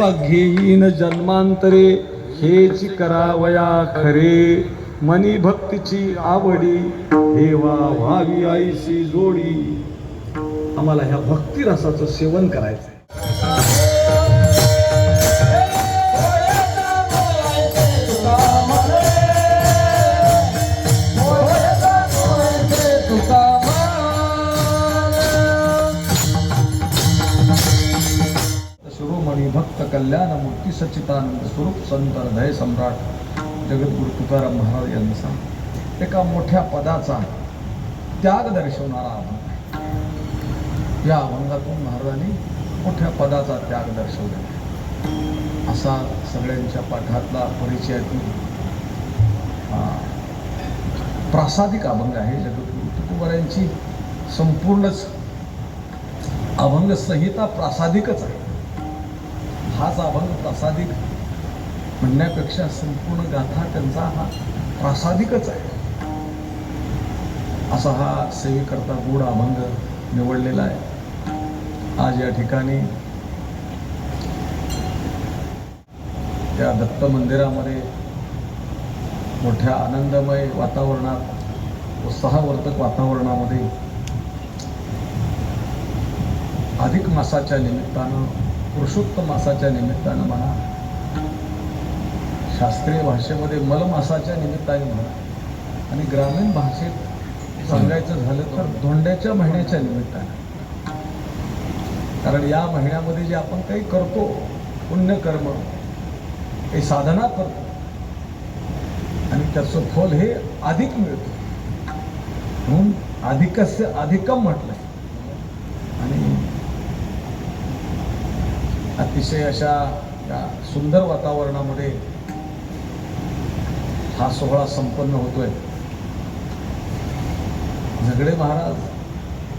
घेईन जन्मांतरे हेच करावया खरे. मनी भक्तीची आवडी देवा व्हावी आईशी जोडी. आम्हाला ह्या भक्ती रसाचं सेवन करायचंय. शिरोमणी भक्त कल्याण मूर्ती सच्चिदानंद स्वरूप संत हृदय सम्राट जगद्गुरु तुकाराम महाराज यांनी सांग एका मोठ्या पदाचा त्याग दर्शवणारा अभंग आहे. या अभंगातून महाराजांनी मोठ्या पदाचा त्याग दर्शवला असा सगळ्यांच्या पाठातला परिचयातील प्रासादिक अभंग आहे. जगद्गुरु तुकोबारायांची संपूर्णच अभंग संहिता प्रासादिकच आहे. हाच अभंग प्रासादिक म्हणण्यापेक्षा संपूर्ण गाथा त्यांचा हा प्रासादिकच आहे. असा हा सेवेकरता गोड अभंग निवडलेला आहे. आज या ठिकाणी त्या दत्त मंदिरामध्ये मोठ्या आनंदमय वातावरणात उत्साहवर्धक वातावरणामध्ये अधिक मासाच्या निमित्तानं पुरुषोत्तम मासाच्या निमित्तानं म्हणा, शास्त्रीय भाषेमध्ये मल मासाच्या निमित्ताने म्हणा आणि ग्रामीण भाषेत सांगायचं झालं तर धोंड्याच्या महिन्याच्या निमित्ताने. कारण या महिन्यामध्ये जे आपण काही करतो पुण्यकर्म काही साधना करतो आणि त्याचं फल हे अधिक मिळतं म्हणून अधिकस्य अधिकम म्हटलंय. आणि अतिशय अशा या सुंदर वातावरणामध्ये हा सोहळा संपन्न होतोय. झगडे महाराज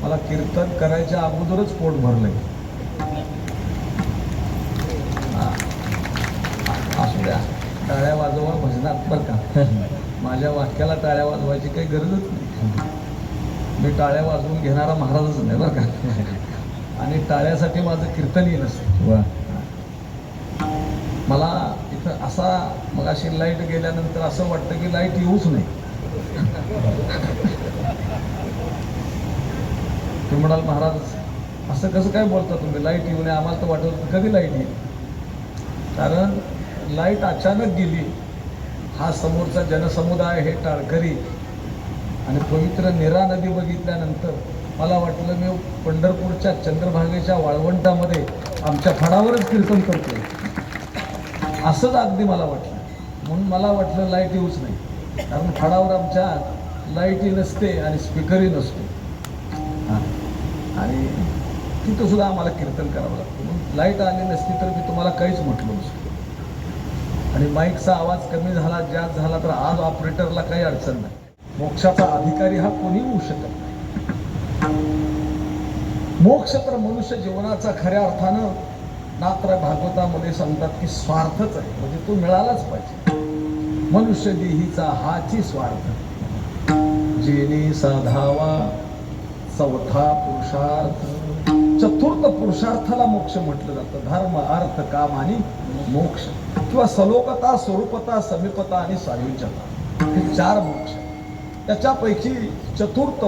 मला कीर्तन करायच्या अगोदरच पोट भरलंय. असू द्या, टाळ्या वाजवा भजनात बरं का. माझ्या वाक्याला टाळ्या वाजवायची काही गरजच नाही. मी टाळ्या वाजवून घेणारा महाराजच नाही बरं का. आणि टाळ्यासाठी माझं कीर्तनही नसतं. मला इथं असा मगाशी लाईट गेल्यानंतर असं वाटतं की लाईट येऊच नाही. तुम्ही म्हणाल महाराज असं कसं काय बोलता तुम्ही, लाईट येऊ नये. आम्हाला तर वाटत कधी लाईट येईल. कारण लाईट अचानक गेली. हा समोरचा जनसमुदाय हे टाळकरी आणि पवित्र नीरा नदी बघितल्यानंतर मला वाटलं मी पंढरपूरच्या चंद्रभागेच्या वाळवंटामध्ये आमच्या फडावरच कीर्तन करतोय असंच अगदी मला वाटलं. म्हणून मला वाटलं लाईट येऊच नाही. कारण फडावर आमच्या लाईटही नसते आणि स्पीकरही नसतो आणि तिथं सुद्धा आम्हाला कीर्तन करावं लागतं. म्हणून लाईट आली नसती तर मी तुम्हाला काहीच म्हटलं नसतं. आणि माईकचा आवाज कमी झाला जास्त झाला तर आज ऑपरेटरला काही अडचण नाही. मोक्षाचा अधिकारी हा कोणी होऊ शकत नाही. मोक्ष तर मनुष्य जीवनाचा खऱ्या अर्थानं नात्र भागवतामध्ये सांगतात की स्वार्थच आहे. म्हणजे तो मिळालाच पाहिजे. मनुष्य देहीचा हाची स्वार्थ जेणे साधावा चौथा पुरुषार्थ. चतुर्थ पुरुषार्थाला मोक्ष म्हटलं जातं. धर्म अर्थ काम आणि मोक्ष किंवा सलोकता स्वरूपता समीपता आणि सायुज्यता हे 4 मोक्ष. त्याच्यापैकी चतुर्थ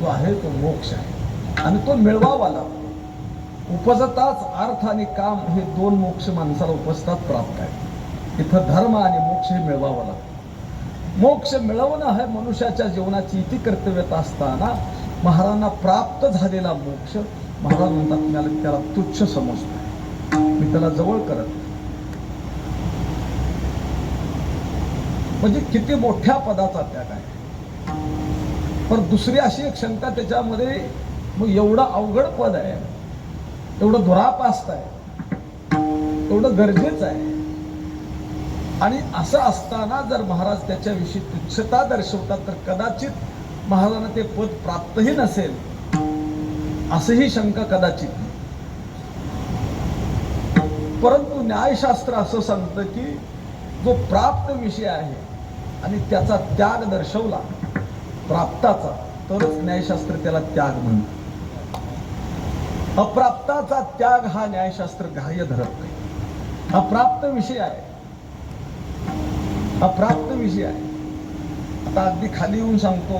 जो आहे तो मोक्ष आहे आणि तो मिळवावा लागतो. उपजताच अर्थ आणि काम हे 2 मोक्ष माणसाला उपजतात प्राप्त आहे. इथं धर्म आणि मोक्ष हे मिळवावं लागतं. मोक्ष मिळवणं हे मनुष्याच्या जीवनाची इति कर्तव्यता असताना महाराजांना प्राप्त झालेला मोक्ष महाराज म्हणतात त्याला तुच्छ समजतो. मी त्याला जवळ करत. म्हणजे किती मोठ्या पदाचा त्याग आहे. पण दुसरी अशी एक शंका त्याच्यामध्ये, मग एवढं अवघड पद आहे, एवढं दुरापास्त आहे, एवढं गरजेचं आहे आणि असं असताना जर महाराज त्याच्याविषयी तुच्छता दर्शवतात तर कदाचित महाराजांना ते पद प्राप्तही नसेल असंही शंका कदाचित. परंतु न्यायशास्त्र असं सांगतं की जो प्राप्त विषय आहे आणि त्याचा त्याग दर्शवला प्राप्ताचा तरच न्यायशास्त्र त्याला त्याग म्हणतं. अप्राप्ताचा त्याग हा न्यायशास्त्र ग्राह्य धरत नाही. अप्राप्त विषय आहे, अप्राप्त विषय आहे. आता अगदी खाली येऊन सांगतो,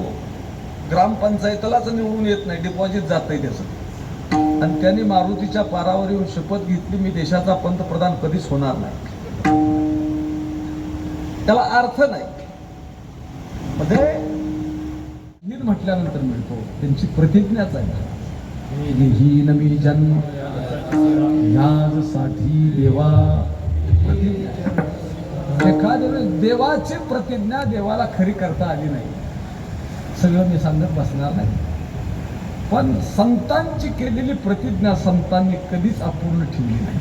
ग्रामपंचायतीलाच निवडून येत नाही, डिपॉझिट जातंय त्याचं, आणि त्यांनी मारुतीच्या पारावर येऊन शपथ घेतली, मी देशाचा पंतप्रधान कधीच होणार नाही. त्याला अर्थ नाही. म्हणजे हीन म्हटल्यानंतर मिळतो, त्यांची प्रतिज्ञाच आहे, घेहीन मी जन्म यासाठी देवा. एखाद्या देवाची प्रतिज्ञा देवाला खरी करता आली नाही, सगळं मी सांगत बसणार नाही. पण संतांची केलेली प्रतिज्ञा संतांनी कधीच अपूर्ण ठेवली नाही.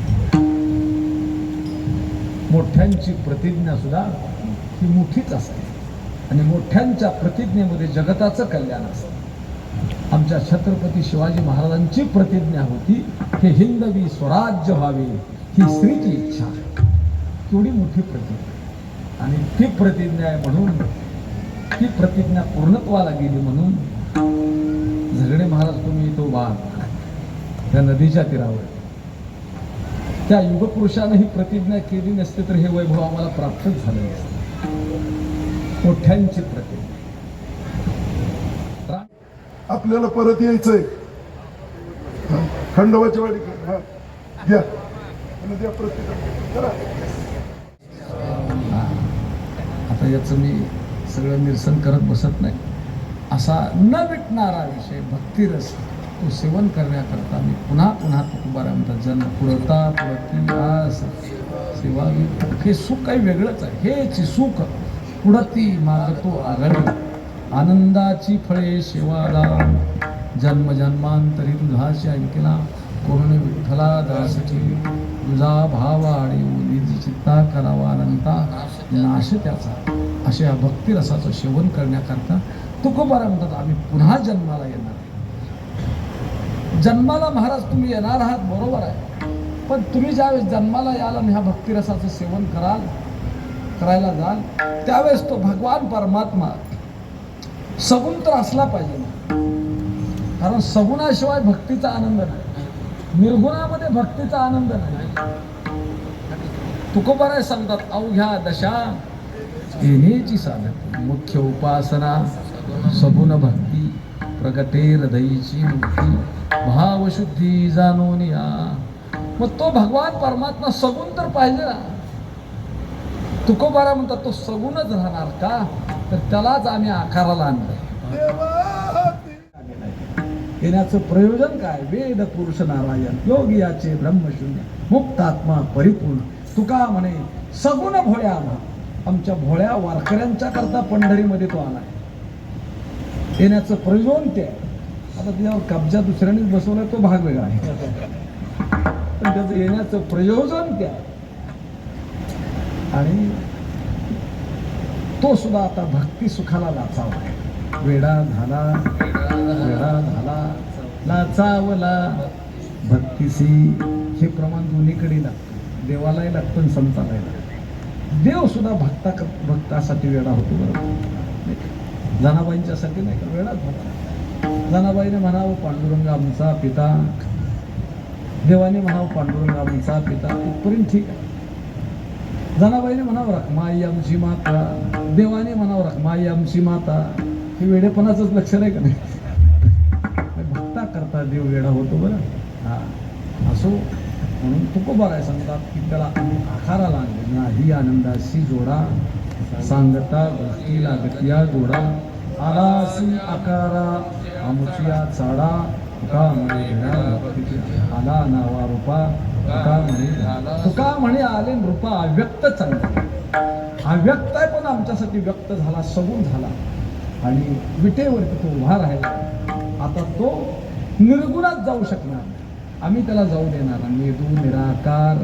मोठ्यांची प्रतिज्ञा सुद्धा ही मोठीच असते, आणि मोठ्यांच्या प्रतिज्ञेमध्ये जगताचं कल्याण असतं. आमच्या छत्रपती शिवाजी महाराजांची प्रतिज्ञा होती, हे हिंदवी स्वराज्य व्हावे ही श्रीची इच्छा. केवढी मोठी प्रतिज्ञा, आणि ती प्रतिज्ञा आहे म्हणून, ती प्रतिज्ञा पूर्णत्वाला गेली म्हणून झगडे महाराज तुम्ही तो वाघ त्या नदीच्या तीरावर, त्या युगपुरुषानं ही प्रतिज्ञा केली नसते तर हे वैभव आम्हाला प्राप्तच झालं नसतं. मोठ्यांची प्रतिज्ञा. आपल्याला परत यायचंय खंडोबाच्या वाडी घ्या आणि द्या प्रत्येक करा. आता याचं मी सगळं निरसन करत बसत नाही. असा न मिटणारा विषय भक्तिरस, तो सेवन करण्याकरता मी पुन्हा पुन्हा तुकोबारायांचा जन्म पुरता पुरती आस सेवा. हे सुख काही वेगळंच आहे. हेच सुख पुढती मागतो आघाडी, आनंदाची फळे सेवादान, जन्म जन्मांतरी तुझाशी ऐकला, करुण विठ्ठला दासची तुझा भाव आणि ओलीची चित्ता करावा अनंता नाश त्याचा. अशा या भक्तिरसाचं सेवन करण्याकरता तुकोबारा म्हणतात आम्ही पुन्हा जन्माला येणार. जन्माला महाराज तुम्ही येणार आहात, बरोबर आहे, पण तुम्ही ज्यावेळेस जन्माला याल आणि ह्या भक्तिरसाचं सेवन करायला जाल, त्यावेळेस तो भगवान परमात्मा सगुण तर असला पाहिजे ना. कारण सगुणाशिवाय भक्तीचा आनंद नाही, निर्गुणामध्ये भक्तीचा आनंद नाही. तुकोबाराय सांगतात अवघ्या दशा येण्याची साधक, मुख्य उपासना सगुण भक्ती, प्रगटे हृदयीची मुक्ती, भावशुद्धी जाणून या. मग तो भगवान परमात्मा सगुण तर पाहिजे ना. तुकोबारा म्हणतात तो सगुणच राहणार का, तर त्यालाच आम्ही आकाराला आणलं. येण्याचं प्रयोजन काय, वेद पुरुष नारायण योगी याचे ब्रह्मशून्य मुक्तात्मा परिपूर्ण. तुका म्हणे सगुण भोळ्या, आमच्या भोळ्या वारकऱ्यांच्या करता पंढरीमध्ये तो आला. येण्याचं प्रयोजन ते. आता त्याच्यावर कब्जा दुसऱ्यानेच बसवला, तो भाग वेगळा आहे, पण त्याचं येण्याचं प्रयोजन त्या. आणि तो सुद्धा आता भक्ती सुखाला लाचावला. वेडा झाला लाचावला भक्तीसी. हे प्रमाण दोन्हीकडे लागतं, देवालाही लागतं आणि संतालाही लागतं. देव सुद्धा भक्तासाठी वेडा होतो, बरोबर. जनाबाईंच्यासाठी नाही का वेळाच होता. जनाबाईने म्हणावं पांडुरंग आमचा पिता, देवाने म्हणावं पांडुरंग आमचा पिता, इथपर्यंत ठीक आहे. जनाबाईने म्हणावं रखमाई आमची माता, देवाने म्हणावं रखमाई आमची माता. हे वेडेपणाचंच लक्ष नाही का नाही. भक्ता करता देव वेडा होतो, बरं. हा असो, म्हणून तुकोबाराय सांगतात की त्याला आम्ही आकाराला आणले. नाही आनंदाशी जोडा, सांगता गोष्टीला गतिया जोडा, आलासी आकारा आमुचिया चाडा, तुका म्हणे आला नावा रूपा, तुका म्हणे आले रूपा. अव्यक्त चांगला, अव्यक्त आहे पण आमच्यासाठी व्यक्त झाला, सगुण झाला, आणि विटेवरती तो उभा राहिला. आता तो निर्गुणात जाऊ शकणार, आम्ही त्याला जाऊ देणार. निदू निराकार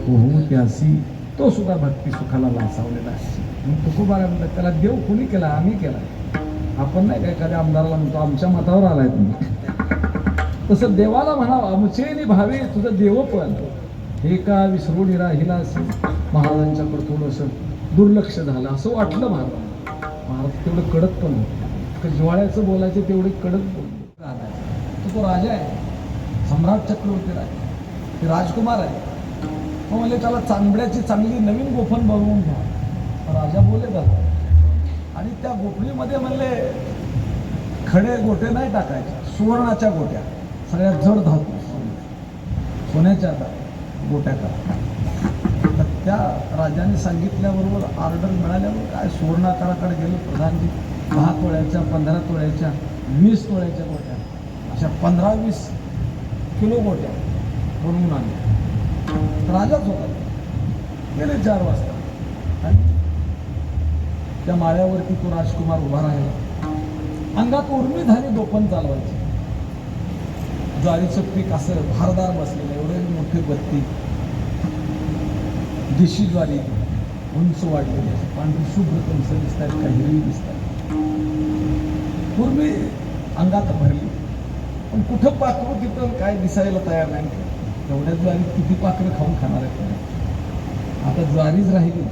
होऊ त्यासी, तो सुद्धा भक्ती सुखाला लाचावलेला आहे. तुकोबारा म्हणतात त्याला देव कोणी केला, आम्ही केला. आपण नाही काय एखाद्या आमदाराला म्हणतो आमच्या मतावर आलाय तुम्ही, तसं देवाला म्हणावं आमचेनी भावे तुझं देवपण. हे का विसरून राहिला असेल. महाराजांच्याकडे थोडंसं दुर्लक्ष झालं असं वाटलं महाराज तेवढं कडक पण होतं, जिव्हाळ्याचं बोलायचं तेवढे कडक बोलतो. तो राजा आहे, सम्राट चक्रवर्ती राजा, ते राजकुमार आहे. मग म्हणले त्याला चांबड्याची चांगली नवीन गोफण बनवून घ्या. राजा बोले झाला आणि त्या गोफणीमध्ये म्हणले खडे गोटे नाही टाकायचे, सुवर्णाच्या गोट्या, सगळ्यात जड धातू सोन्याच्या गोट्या करा. तर त्या राजाने सांगितल्याबरोबर ऑर्डर मिळाल्यावर काय सुवर्णाकाराकडे गेलो प्रधानजी, 10 तोळ्याच्या 15 तोळ्याच्या 20 तोळ्याच्या गोट्या, अशा 15-20 किलो गोट्या बनवून आणल्या. राजाच होता. गेले 4 वाजता आणि त्या माळ्यावरती तो राजकुमार उभा राहिला. अंगात उर्मी झाली गोफण चालवायची. ज्वारीचं पीक असं भारदार बसलेलं, एवढे मोठे बत्ती, देशी ज्वारी उंच वाढलेली, पांढरी शुभ्र कंस दिसतात, काही हिरवी दिसतात. पूर्वी अंगात भरली, पण कुठं पाखरू तिथं काय दिसायला तयार नाही. एवढ्या ज्वारीत किती पाखरं खाऊन खाणार आहेत. आता ज्वारीच राहिली.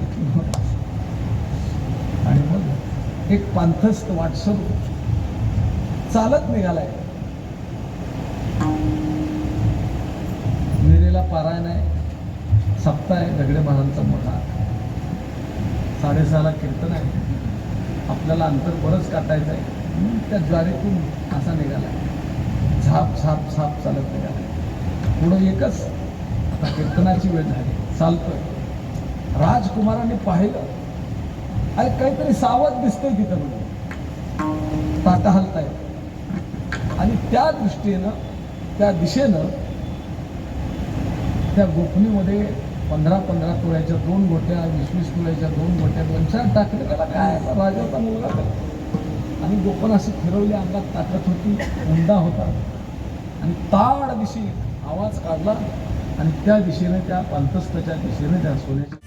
आणि मग एक पांथस्त वाटसर चालत निघालाय. मिरेला पारायण आहे, सप्ताह आहे दगडे महाराजांचा मोठा, 6:30ला कीर्तन आहे. आपल्याला अंतर बरंच काटायचं आहे. म्हणून त्या ज्वारीतून असा निघाला, झाप झाप झाप चालत निघाला. पुढं एकच, आता कीर्तनाची वेळ झाली, चालतोय. राजकुमारांनी पाहिलं, अरे काहीतरी सावध दिसतंय तिथं, म्हणजे ताटा हलताय. आणि त्या दृष्टीनं, त्या दिशेनं त्या गोफणीमध्ये 15-15 तोळ्याच्या 2 गोट्या, 20-20 तोळ्याच्या 2 गोट्या, 2-4 टाकले. त्याला काय, राजाचा मुलगा त्याला. आणि गोफण अशी फिरवली, अंगात ताकद होती, हुंडा होता. आणि ताड दिशी आवाज काढला आणि त्या दिशेने, त्या पांथस्ताच्या दिशेने त्या सोन्याच्या